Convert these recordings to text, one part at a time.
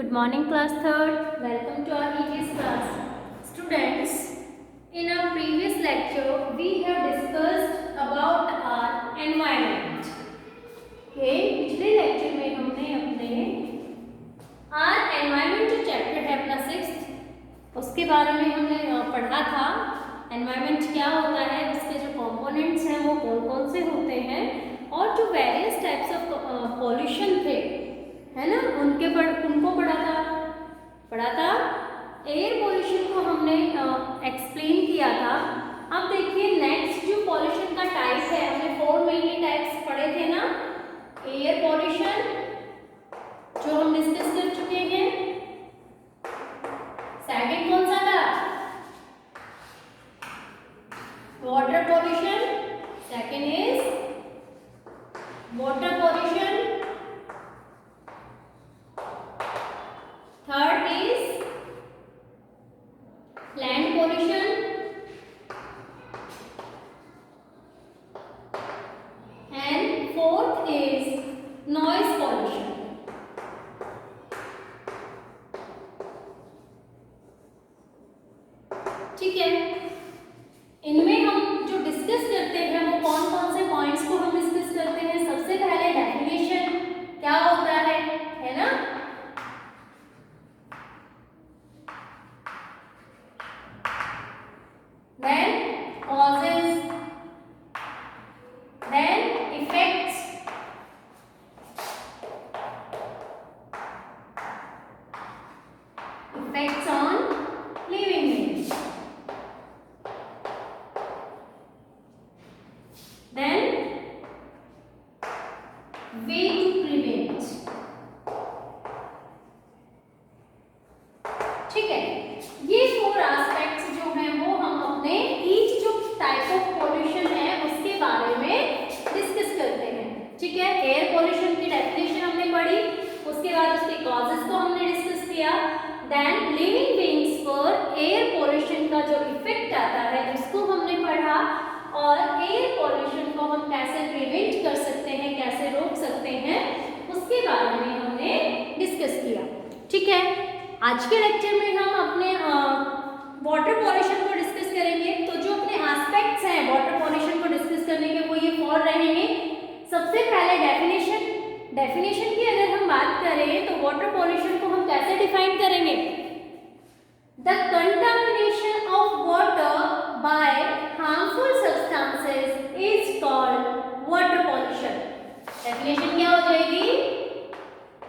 Good morning, class third. Welcome to our EVS class. Students, in our previous lecture, we have discussed about our environment. Okay, पिछले lecture में हमने अपने our environment जो chapter है अपना 6th, उसके बारे में हमने पढ़ा था. Environment क्या होता है, उसके जो components हैं वो कौन-कौन से होते हैं और जो various types of pollution थे, है ना, उनको पढ़ा था. एयर पोल्यूशन को हमने एक्सप्लेन किया था. अब देखिए नेक्स्ट जो पोल्यूशन का टाइप है, हमने 4 मेनली टाइप्स पढ़े थे ना. एयर पोल्यूशन जो हम डिस्कस कर चुके हैं. सेकंड कौन सा था? Water pollution. Second is water pollution. Third is land pollution. And fourth is noise pollution. ठीक है, इनमें हम जो डिस्कस करते हैं वो कौन कौन से पॉइंट्स को हम डिस्कस करते हैं. सबसे पहले डेफिनेशन क्या होता है ना. Then causes, then effects, effects on living beings. Then way to prevent. ठीक है, ये 4 एस्पेक्ट्स जो हैं वो हम अपने ईच जो टाइप ऑफ पोल्यूशन है उसके बारे में डिस्कस करते हैं. ठीक है, एयर पोल्यूशन की डेफिनेशन हमने पढ़ी, उसके बाद उसके कॉजेस को हमने डिस्कस किया. देन लिविंग बीइंग्स पर एयर पोल्यूशन का जो इफेक्ट आता है उसको हमने पढ़ा और एयर पोल्यूशन को हम कैसे प्रिवेंट कर सकते हैं, कैसे रोक सकते हैं, उसके बारे में हमने डिस्कस किया. ठीक है, आज के लेक्चर में हम अपने वाटर पोल्यूशन को डिस्कस करेंगे. तो जो अपने एस्पेक्ट्स हैं वाटर पोल्यूशन को डिस्कस करने के वो ये 4 रहेंगे. सबसे पहले डेफिनेशन की अगर हम बात करें तो वाटर पोल्यूशन को हम कैसे डिफाइन करेंगे. The contamination of water bye harmful substances is called water pollution. Definition क्या हो जाएगी?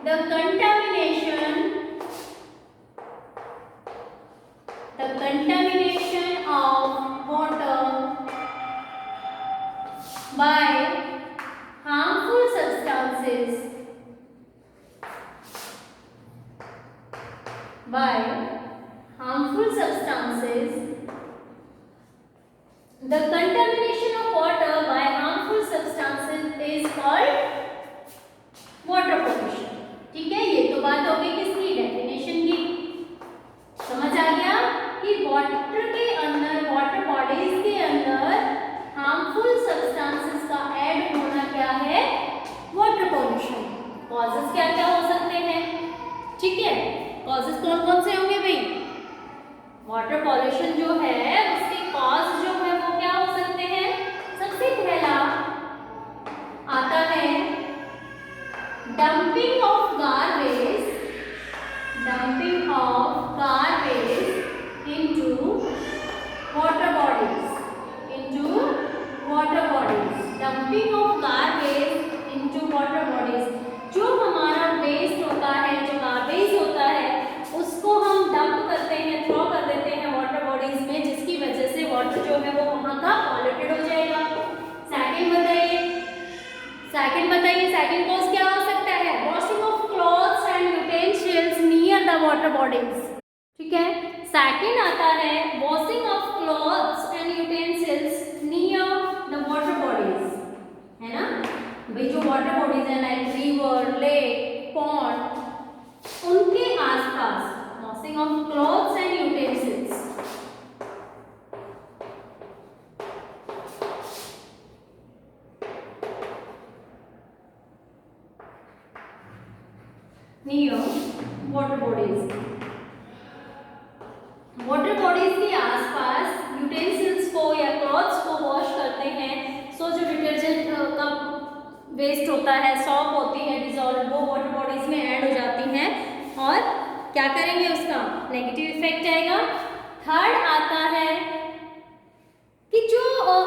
The contamination of water by harmful substances the contamination of water by harmful substances is called water pollution. ठीक है, ये तो बात हो गई किसकी? डेफिनेशन की. समझ आ गया कि वाटर के अंदर, वाटर बॉडीज के अंदर हार्मफुल सब्सटेंसेस का ऐड होना क्या है? Water pollution. कॉजेस क्या क्या हो सकते हैं? ठीक है, कॉजेस कौन कौन से होंगे भाई? वाटर पोल्यूशन जो है उसके कॉज जो है वो क्या हो सकते हैं? सबसे पहला आता है dumping of garbage into water bodies. Dumping of garbage into water bodies. जो हमारा वेस्ट होता है, जो गार्बेज होता है, उसको हम डंप करते हैं, थ्रो कर देते हैं वाटर बॉडीज में, जिसकी वजह से वाटर जो है वो वहाँ का पॉल्यूटेड हो जाएगा. सेकंड बताइए सेकंड कॉज क्या हो सकता है? Washing of clothes and utensils near the water bodies. ठीक है, सेकंड आता है washing of clothes and utensils near the water bodies. है ना भाई, जो वाटर बॉडीज है लाइक रिवर, लेक, पॉन्ड, उनके आसपास washing of clothes and utensils. near water bodies, water bodies के आसपास यूटेंसिल्स को या क्लॉथ्स को वॉश करते हैं। सो जो डिटर्जेंट का वेस्ट होता है, सॉप होती है डिजॉल्व, वो वाटर बॉडीज में ऐड हो जाती हैं और क्या करेंगे, उसका नेगेटिव इफेक्ट आएगा। थर्ड आता है कि जो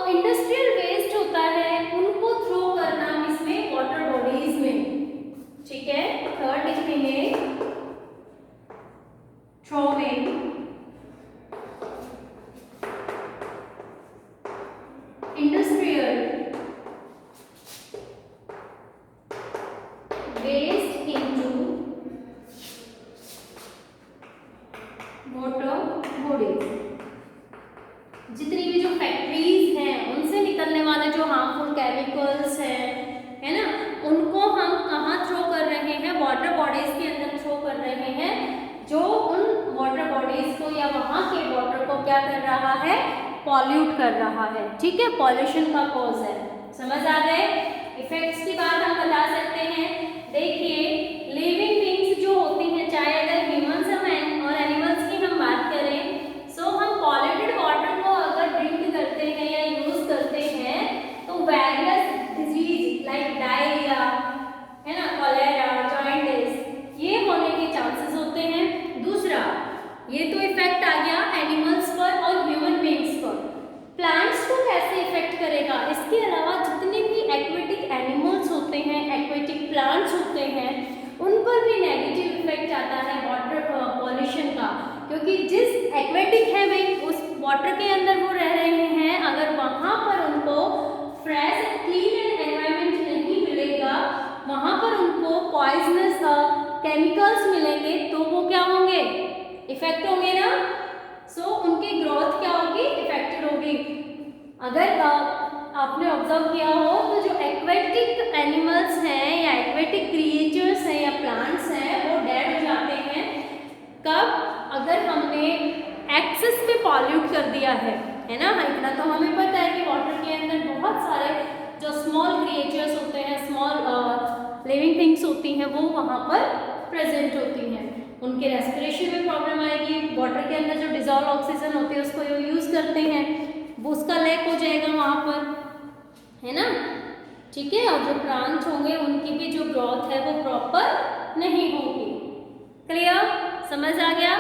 इंडस्ट्रियल वेस्ट होता है उनको थ्रो करना इसमें वाटर बॉडीज में, ठीक है। थर्ड लिखेंगे throwing industrial waste into water bodies. जितनी भी जो फैक्ट्रीज हैं उनसे निकलने वाले जो हार्मफुल केमिकल्स हैं, है ना, उनको हम कहाँ थ्रो कर रहे हैं, वाटर बॉडीज के अंदर थ्रो कर रहे हैं, जो उन वाटर बॉडीज को या वहाँ के वाटर को क्या कर रहा है, पॉल्यूट कर रहा है, ठीक है, पॉल्यूशन का कॉज है। समझ आ गए। इफेक्ट्स की बात हम बता सकते हैं। देखिए लिविंग थिंग्स जो होती हैं, चाहे अगर ह्यूमंस और एनिमल्स की हम बात करें, सो हम पॉल्यूटेड वाटर को अगर ड्रिंक करते हैं या यूज करते हैं तो वेरियस डिजीज लाइक डायरिया, है ना, कॉलेरा, जॉइंटिस, ये होने के चांसेस होते हैं। दूसरा, ये तो इफेक्ट आ गया एनिमल्स पर और ह्यूमन बींग्स पर। प्लांट्स को कैसे इफेक्ट करेगा, इसके अलावा जितने भी एक्वेटिक एनिमल्स होते हैं, एक्वेटिक प्लांट्स होते हैं, उन पर भी नेगेटिव इफेक्ट आता है वाटर पॉल्यूशन का, क्योंकि जिस एक्वेटिक है भाई उस वाटर के अंदर वो रह रहे हैं, अगर वहाँ पर उनको फ्रेश क्लीन एंड एनवायरनमेंट नहीं मिलेगा, वहाँ पर उनको पॉइजनस केमिकल्स मिलेंगे, तो वो क्या होंगे, इफेक्ट होंगे ना। सो उनकी ग्रोथ क्या होगी, इफेक्टेड होगी। अगर आपने ऑब्जर्व किया हो तो जो एक्वेटिक एनिमल्स हैं या एक्वेटिक क्रिएचर्स हैं या प्लांट्स हैं वो डेड हो जाते हैं कब, अगर हमने एक्सेस में पॉल्यूट कर दिया है ना। इतना तो हमें पता है कि वाटर के अंदर बहुत सारे जो स्मॉल क्रिएचर्स होते हैं, स्मॉल लिविंग थिंग्स होती हैं, वो वहाँ पर प्रेजेंट होती हैं। उनके रेस्पिरेशन में प्रॉब्लम आएगी, वाटर के अंदर जो डिजॉल्व ऑक्सीजन होती है उसको यूज करते हैं, वो उसका लैक हो जाएगा वहाँ पर, है ना, ठीक है। और जो प्लांट्स होंगे उनकी भी जो ग्रोथ है वो प्रॉपर नहीं होगी। क्लियर, समझ आ गया।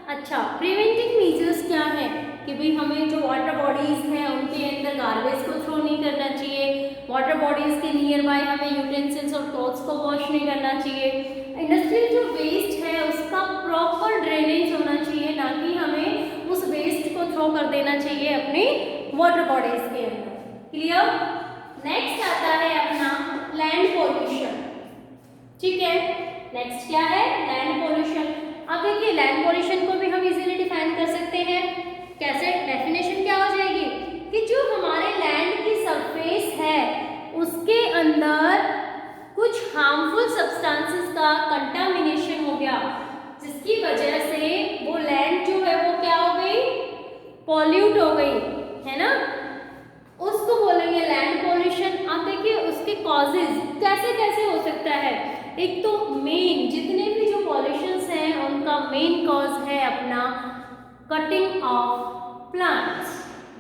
अच्छा, प्रिवेंटिव मेजर्स क्या है कि भाई हमें जो वाटर बॉडीज हैं उनके अंदर गार्बेज को थ्रो नहीं करना चाहिए, वाटर बॉडीज के नियर बाय हमें यूटेंसिल्स और क्लॉथ्स को वॉश नहीं करना चाहिए, इंडस्ट्रियल जो वेस्ट है उसका प्रॉपर ड्रेनेज होना चाहिए, ना कि हमें उस वेस्ट को थ्रो कर देना चाहिए अपनी वाटर बॉडीज के अंदर। क्लियर। नेक्स्ट आता है अपना लैंड पोल्यूशन, ठीक है। नेक्स्ट क्या है, लैंड पोल्यूशन। अब देखिए लैंड पोल्यूशन को भी हम इजीली डिफाइन कर सकते हैं। कैसे, डेफिनेशन क्या हो जाएगी कि जो हमारे लैंड की सरफेस है उसके अंदर कुछ हार्मफुल सब्सटेंसेस का कंटामिनेशन हो गया, जिसकी वजह से वो लैंड जो है वो क्या हो गई, पॉल्यूट हो गई, है ना, उसको बोलेंगे लैंड पोल्यूशन। आप देखिए उसके कॉजेज कैसे कैसे हो सकता है। एक तो मेन जितने भी जो पॉल्यूशंस हैं उनका मेन कॉज है अपना कटिंग ऑफ प्लांट्स।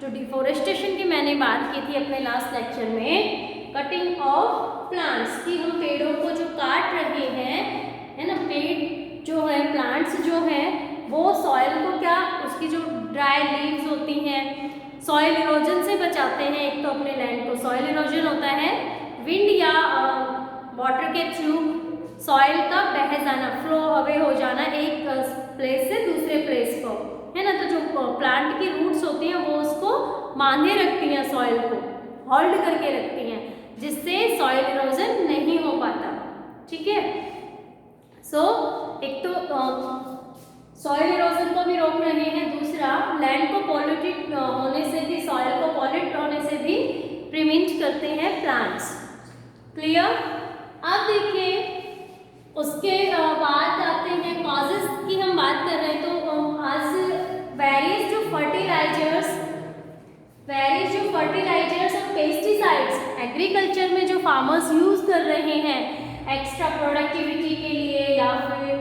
जो डिफोरेस्टेशन की मैंने बात की थी अपने लास्ट लेक्चर में, कटिंग ऑफ प्लांट्स, कि हम पेड़ों को जो काट रहे हैं, है ना, पेड़ जो है, प्लांट्स जो है वो सॉइल को क्या, उसकी जो ड्राई लीव्स होती हैं सॉइल इरोजन से बचाते हैं। एक तो अपने लैंड को सॉइल इरोजन होता है, विंड या वाटर के थ्रू सॉइल का बह जाना, फ्लो अवे हो जाना एक प्लेस से दूसरे प्लेस को, है ना। तो जो प्लांट की रूट्स होती हैं वो उसको बांधे रखती हैं, सॉइल को होल्ड करके रखती हैं, जिससे सॉइल इरोजन नहीं हो पाता, ठीक है। सो एक तो सॉइल इरोजन को भी रोक रहे हैं, दूसरा लैंड को पॉल्यूटेड होने से भी, सॉइल को पॉल्यूट होने से भी प्रिवेंट करते हैं प्लांट्स। क्लियर। अब देखिए उसके बाद आते हैं कॉजेस की हम बात कर रहे हैं, तो आज वेरियस जो फर्टिलाइजर्स और पेस्टिसाइड्स एग्रीकल्चर में जो फार्मर्स यूज कर रहे हैं एक्स्ट्रा प्रोडक्टिविटी के लिए या फिर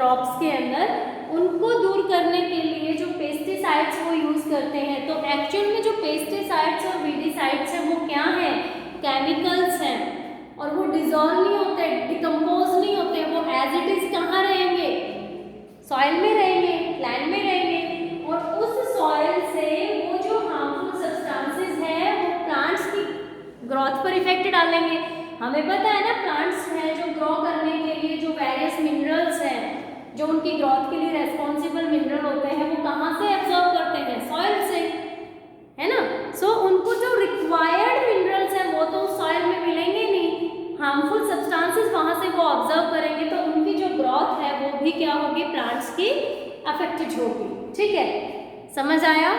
क्रॉप्स के अंदर, उनको दूर करने के लिए जो पेस्टिसाइड्स वो यूज़ करते हैं। तो एक्चुअल में जो पेस्टिसाइड्स और वीडिसाइड्स हैं वो क्या हैं, केमिकल्स हैं, और वो डिजॉल्व नहीं होते, डिकम्पोज नहीं होते, वो एज इट इज कहाँ रहेंगे, सॉइल में रहेंगे, लैंड में रहेंगे, और उस सॉइल से वो जो हार्मफुल सब्सटेंसेस हैं वो प्लांट्स की ग्रोथ पर इफेक्ट डालेंगे। हमें पता है ना, प्लांट्स हैं जो ग्रो करने के लिए जो वेरियस मिनरल्स हैं, जो उनकी ग्रोथ के लिए रेस्पॉन्सिबल मिनरल होते हैं, वो कहाँ से एब्जॉर्ब करते हैं, सॉइल से, है ना। सो उनको जो रिक्वायर्ड मिनरल्स हैं वो तो सॉइल में मिलेंगे नहीं, हार्मफुल सब्सटेंसेस वहाँ से वो ऑब्जर्व करेंगे, तो उनकी जो ग्रोथ है वो भी क्या होगी, प्लांट्स की अफेक्टेड होगी। ठीक है, समझ आया,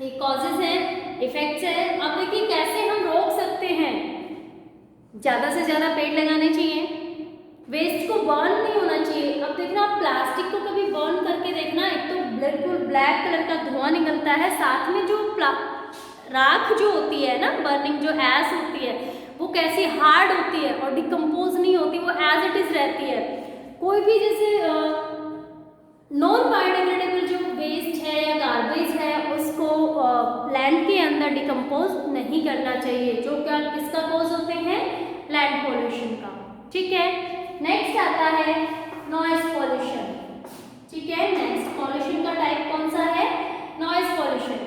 ये कॉजेज हैं, इफेक्ट्स हैं। अब देखिए कैसे हम रोक सकते हैं, ज़्यादा से ज़्यादा पेड़ लगाने चाहिए, वेस्ट को बर्न नहीं होना चाहिए। अब देखना, आप प्लास्टिक को कभी बर्न करके देखना, एक तो बिल्कुल ब्लैक कलर का धुआं निकलता है, साथ में जो राख जो होती है ना, बर्निंग जो ऐश होती है वो कैसी हार्ड होती है और डिकम्पोज नहीं होती, वो एज इट इज रहती है। कोई भी जैसे नॉन बायोडिग्रेडेबल जो वेस्ट है या गार्बेज है उसको लैंड के अंदर डिकम्पोज नहीं करना चाहिए, जो क्या किसका कॉज होते हैं, लैंड पॉल्यूशन का। ठीक है, नेक्स्ट आता है नॉइज पॉल्यूशन। ठीक है, नेक्स्ट पॉल्यूशन का टाइप कौन सा है, नॉइज पॉल्यूशन।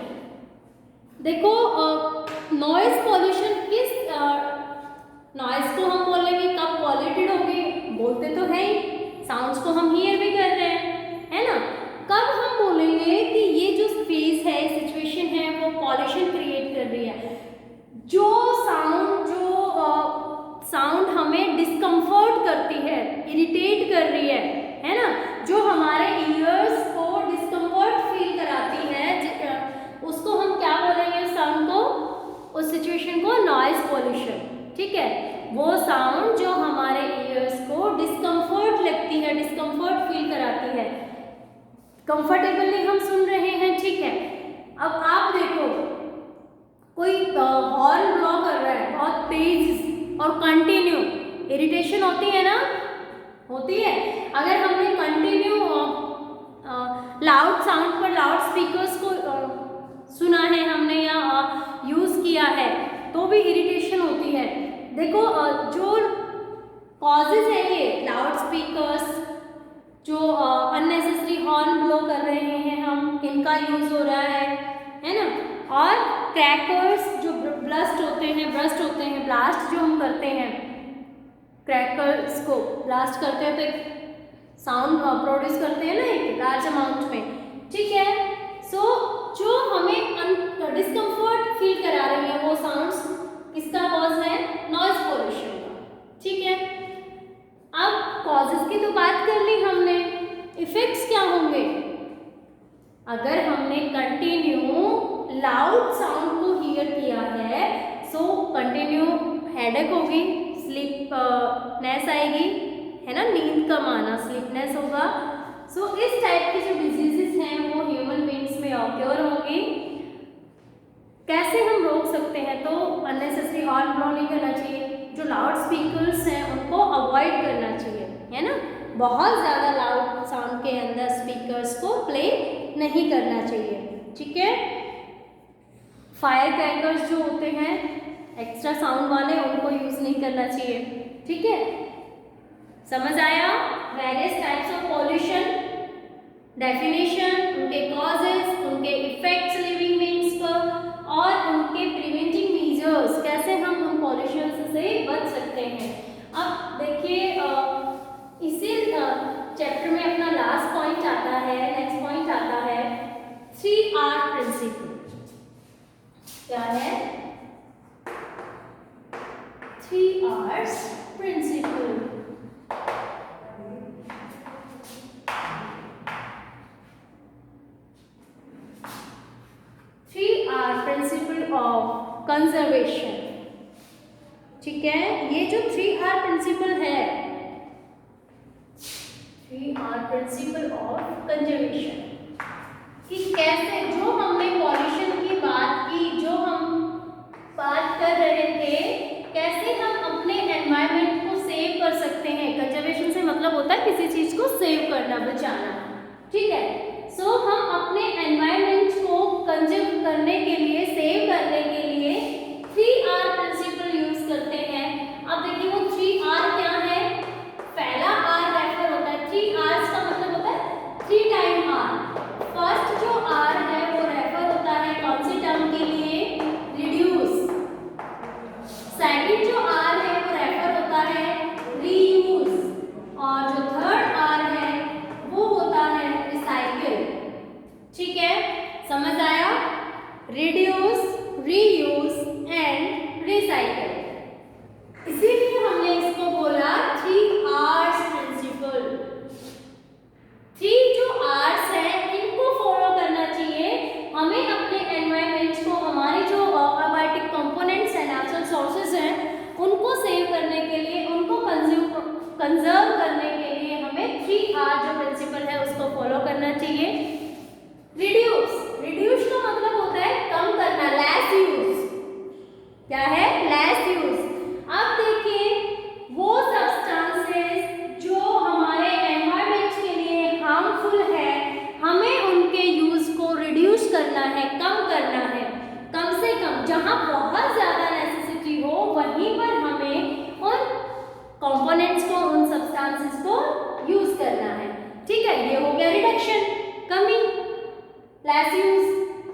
देखो नॉइज पॉल्यूशन किस नॉइज को हम बोलेंगे कब पॉल्यूटेड होगी, बोलते तो है ही, साउंड्स को हम हियर भी कर रहे हैं, है ना। कब हम बोलेंगे कि ये जो स्पेस है, सिचुएशन है, वो पॉल्यूशन क्रिएट कर रही है, जो साउंड हमें डिस्कम्फर्ट करती है, इरिटेट कर रही है ना, जो हमारे ईयर्स को डिस्कम्फर्ट फील कराती है, उसको हम क्या बोलेंगे, उस साउंड को, उस सिचुएशन को नॉइज पॉल्यूशन। ठीक है, वो साउंड जो हमारे ईयर्स को डिस्कम्फर्ट लगती है, डिस्कम्फर्ट फील कराती है, कंफर्टेबली हम सुन रहे हैं। ठीक है, अब आप देखो कोई हॉर्न ब्लो कर रहा है बहुत तेज और कंटिन्यू, इरिटेशन होती है ना, होती है। अगर हमने कंटिन्यू लाउड साउंड पर लाउड स्पीकर्स को सुना है हमने या यूज़ किया है तो भी इरिटेशन होती है। देखो जो कॉजेज है ये लाउड स्पीकर्स, जो अननेसेसरी हॉर्न ब्लो कर रहे हैं हम, इनका यूज़ हो रहा है ना, और क्रैकर्स जो ब्लास्ट होते हैं, ब्लास्ट जो हम करते हैं, क्रैकर्स को ब्लास्ट करते हैं तो एक साउंड प्रोड्यूस करते हैं ना एक लार्ज अमाउंट में। ठीक है, सो जो हमें डिस्कम्फर्ट फील करा रही है वो साउंड्स किसका कॉज है, नॉइज पॉल्यूशन का। ठीक है, अब कॉजेज की तो बात कर ली हमने, इफेक्ट्स क्या होंगे, अगर हमने कंटिन्यू लाउड साउंड को हियर किया है, सो कंटिन्यू हेडेक होगी, स्लीपनेस आएगी, है ना, नींद कम आना, स्लीपनेस होगा। सो इस टाइप के जो डिजीजेस हैं वो ह्यूमन बींग्स में ऑक्योर होंगी। कैसे हम रोक सकते हैं, तो अननेसेसरी हॉर्न ब्लो नहीं करना चाहिए, जो लाउड स्पीकर्स हैं उनको अवॉइड करना चाहिए, है ना, बहुत ज़्यादा लाउड साउंड के अंदर स्पीकर्स को प्ले नहीं करना चाहिए। ठीक है, फायर क्रैकर्स जो होते हैं एक्स्ट्रा साउंड वाले, उनको यूज़ नहीं करना चाहिए। ठीक है, समझ आया, various types of pollution, definition, उनके कॉजेज, उनके इफेक्ट्स लिविंग बीइंग्स पर, और उनके प्रिवेंटिंग मेजर्स, कैसे हम उन पॉल्यूशन से बच सकते हैं। अब देखिए इसी चैप्टर में अपना लास्ट पॉइंट आता है, नेक्स्ट पॉइंट आता है 3R प्रिंसिपल। क्या है, 3R's principal. Principle of conservation. ठीक है, ये जो 3R प्रिंसिपल है, 3R प्रिंसिपल ऑफ कंजर्वेशन, कि कैसे जो हमने पॉल्यूशन की बात की, जो हम बात कर रहे थे, कैसे हम अपने एनवायरनमेंट को सेव कर सकते हैं। कंजर्वेशन से मतलब होता है किसी चीज को सेव करना, बचाना, ठीक है। सो हम अपने एनवायरनमेंट को कंजर्व करने के लिए, सेव करने के लिए 3R प्रिंसिपल यूज करते हैं। अब देखिए वो 3R क्या है। पहला R रेफर होता है, 3R का मतलब होता है 3 टाइम R। फर्स्ट जो R है वो रेफर होता है कौन सी टर्म के लिए, रिड्यूस। सेकंड जो R है वो रेफर होता है रीयूज, और जो थर्ड R है वो होता है रिसाइकिल। ठीक है, समझ आया? रिड्यूस, रीयूज एंड रिसाइकिल, इसीलिए हमने इसको बोला 3R's प्रिंसिपल। 3 जो R's है इनको फॉलो करना चाहिए हमें अपने एनवायरनमेंट को, हमारी जो अबायोटिक कंपोनेंट्स हैं, नेचुरल सोर्सेज हैं, उनको सेव करने के लिए, उनको कंजर्व करने के लिए हमें 3R जो प्रिंसिपल है उसको फॉलो करना चाहिए। रिड्यूस, रिड्यूस का मतलब होता है कम करना, लेस यूज। क्या है? Less use. अब देखिए वो सब्सटेंसेस जो हमारे एनवायरनमेंट के लिए हार्मफुल है, हमें उनके यूज को रिड्यूस करना है, कम करना है, कम से कम। जहां बहुत ज्यादा नेसेसिटी हो वहीं पर हमें उन कंपोनेंट्स को, उन सब्सटेंसेस को यूज करना है। ठीक है, ये हो गया रिडक्शन, कमी, लेस यूज।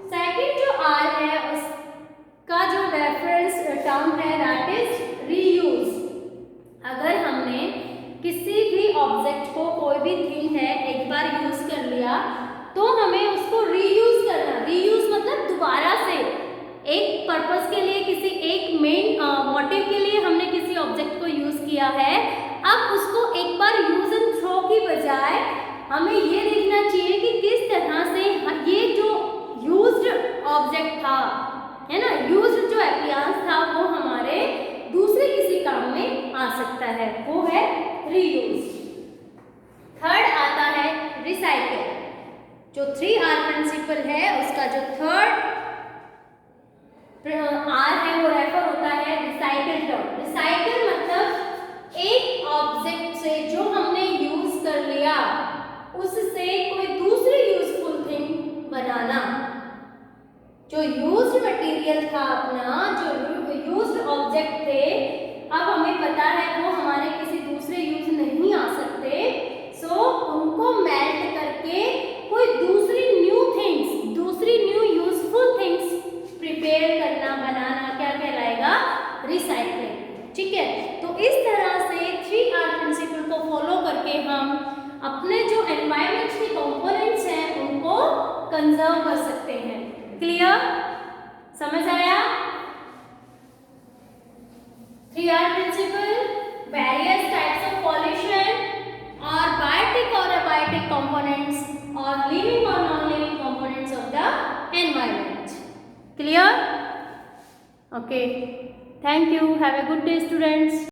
सेकंड जो R है उसका जो रेफरेंस टर्म है दैट इज रीयूज। अगर हमने किसी भी ऑब्जेक्ट को, कोई भी थिंग है, एक बार यूज कर लिया तो हमें उसको रीयूज करना। रीयूज मतलब दोबारा से एक पर्पस के लिए, किसी एक मेन मोटिव के लिए हमने किसी ऑब्जेक्ट को यूज किया है। अब उसको एक बार यूज एंड थ्रो की बजाय हमें ये देखना चाहिए कि किस तरह से ये जो यूज्ड ऑब्जेक्ट था, है ना, यूज्ड जो एप्लायंस था, वो हमारे दूसरे किसी काम में आ सकता है, वो है रीयूज। थर्ड आता है रिसाइकिल। जो 3R प्रिंसिपल है उसका जो थर्ड R है वो रेफर होता है रिसाइकिल टर्म। रिसाइकिल मतलब एक ऑब्जेक्ट से जो हमने यूज कर लिया उससे कोई दूसरी यूजफुल थिंग बनाना। जो यूज्ड मटेरियल था अपना, जो यूज्ड ऑब्जेक्ट थे, अब हमें पता है वो हमारे किसी दूसरे यूज नहीं आ सकते, सो उनको मेल्ट करके कोई दूसरी न्यू थिंग्स, दूसरी न्यू यूजफुल थिंग्स प्रिपेयर करना, बनाना, क्या कहलाएगा? रिसाइकलिंग। ठीक है, तो इस तरह से 3R प्रिंसिपल को फॉलो करके हम अपने जो एनवायरनमेंट के कंपोनेंट्स हैं उनको कंजर्व कर सकते हैं। क्लियर? समझ आया? 3R principle, various types of pollution और बायोटिक और अबायोटिक कंपोनेंट्स और लिविंग और non living components of the environment. Clear? Okay, thank you, have a good day students.